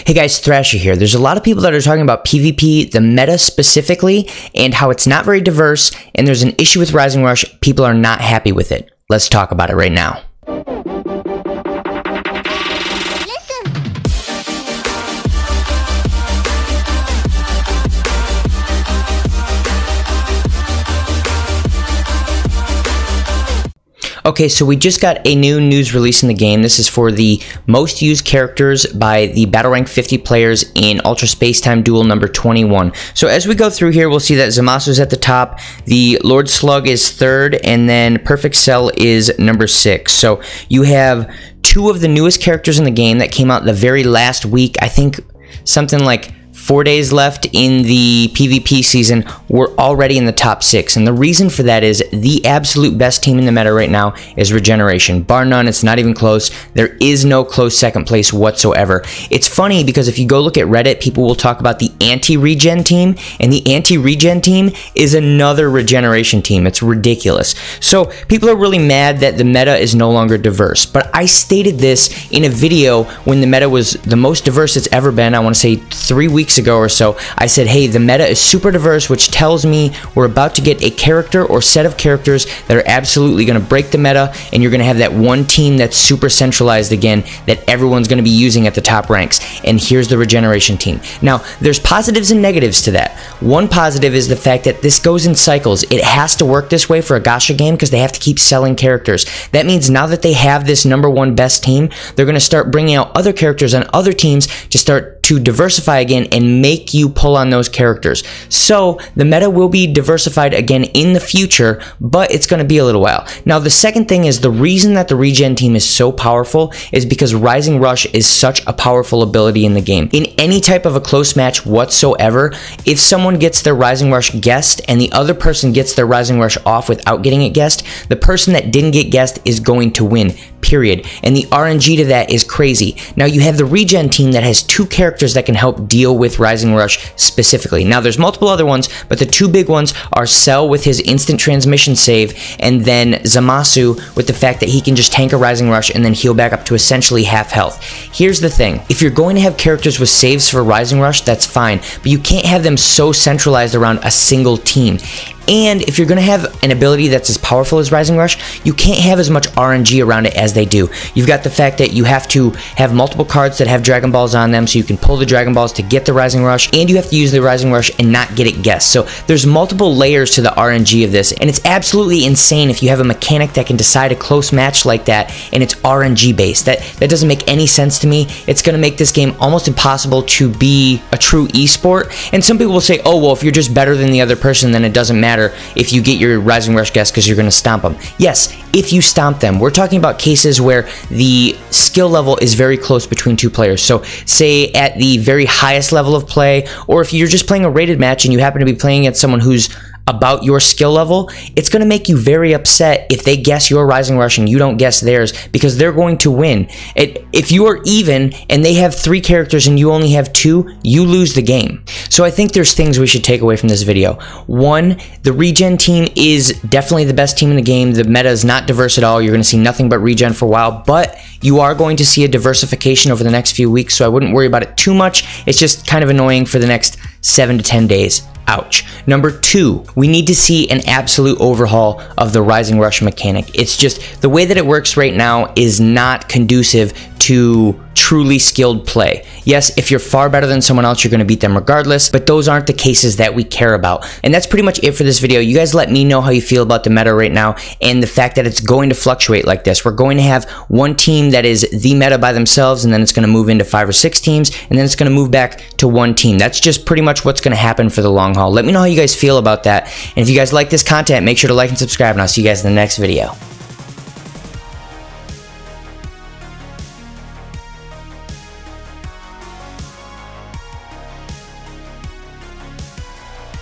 Hey guys, Thrasher here. There's a lot of people that are talking about PvP, the meta specifically, and how it's not very diverse, and there's an issue with Rising Rush. People are not happy with it. Let's talk about it right now. Okay, so we just got a new news release in the game. This is for the most used characters by the Battle Rank 50 players in Ultra Space Time Duel number 21. So as we go through here, we'll see that Zamasu's at the top, the Lord Slug is third, and then Perfect Cell is number 6. So you have two of the newest characters in the game that came out the very last week. I think something like 4 days left in the PvP season, we're already in the top 6. And the reason for that is the absolute best team in the meta right now is Regeneration. Bar none, it's not even close. There is no close second place whatsoever. It's funny because if you go look at Reddit, people will talk about the anti-Regen team, and the anti-Regen team is another Regeneration team. It's ridiculous. So people are really mad that the meta is no longer diverse. But I stated this in a video when the meta was the most diverse it's ever been. I want to say 3 weeks ago or so. I said, hey, the meta is super diverse, which tells me we're about to get a character or set of characters that are absolutely going to break the meta, and you're going to have that one team that's super centralized again that everyone's going to be using at the top ranks. And here's the Regeneration team. Now, there's positives and negatives to that. One positive is the fact that this goes in cycles. It has to work this way for a gacha game because they have to keep selling characters. That means now that they have this #1 best team, they're going to start bringing out other characters on other teams to start to diversify again and make you pull on those characters. So the meta will be diversified again in the future, but it's going to be a little while. Now the second thing is the reason that the Regen team is so powerful is because Rising Rush is such a powerful ability in the game. In any type of a close match whatsoever, if someone gets their Rising Rush guessed and the other person gets their Rising Rush off without getting it guessed, the person that didn't get guessed is going to win, period. And the RNG to that is crazy. Now you have the Regen team that has two characters that can help deal with Rising Rush specifically. Now there's multiple other ones, but the two big ones are Cell with his instant transmission save, and then Zamasu with the fact that he can just tank a Rising Rush and then heal back up to essentially half health. Here's the thing, if you're going to have characters with saves for Rising Rush, that's fine, but you can't have them so centralized around a single team. And if you're going to have an ability that's as powerful as Rising Rush, you can't have as much RNG around it as they do. You've got the fact that you have to have multiple cards that have Dragon Balls on them, so you can pull the Dragon Balls to get the Rising Rush, and you have to use the Rising Rush and not get it guessed. So there's multiple layers to the RNG of this, and it's absolutely insane if you have a mechanic that can decide a close match like that, and it's RNG based. That doesn't make any sense to me. It's going to make this game almost impossible to be a true esport. And some people will say, oh, well, if you're just better than the other person, then it doesn't matter if you get your Rising Rush guess because you're going to stomp them. Yes, if you stomp them. We're talking about cases where the skill level is very close between two players. So say at the very highest level of play, or if you're just playing a rated match and you happen to be playing against someone who's about your skill level, it's going to make you very upset if they guess your Rising Rush and you don't guess theirs, because they're going to win. If you are even and they have 3 characters and you only have 2, you lose the game. So I think there's things we should take away from this video. One, the Regen team is definitely the best team in the game. The meta is not diverse at all. You're going to see nothing but Regen for a while, but you are going to see a diversification over the next few weeks, so I wouldn't worry about it too much. It's just kind of annoying for the next 7 to 10 days. Ouch. Number 2, we need to see an absolute overhaul of the Rising Rush mechanic. It's just the way that it works right now is not conducive to truly skilled play. Yes, if you're far better than someone else, you're going to beat them regardless, but those aren't the cases that we care about. And that's pretty much it for this video. You guys let me know how you feel about the meta right now and the fact that it's going to fluctuate like this. We're going to have one team that is the meta by themselves, and then it's going to move into 5 or 6 teams, and then it's going to move back to one team. That's just pretty much what's going to happen for the long haul. Let me know how you guys feel about that. And if you guys like this content, make sure to like and subscribe, and I'll see you guys in the next video.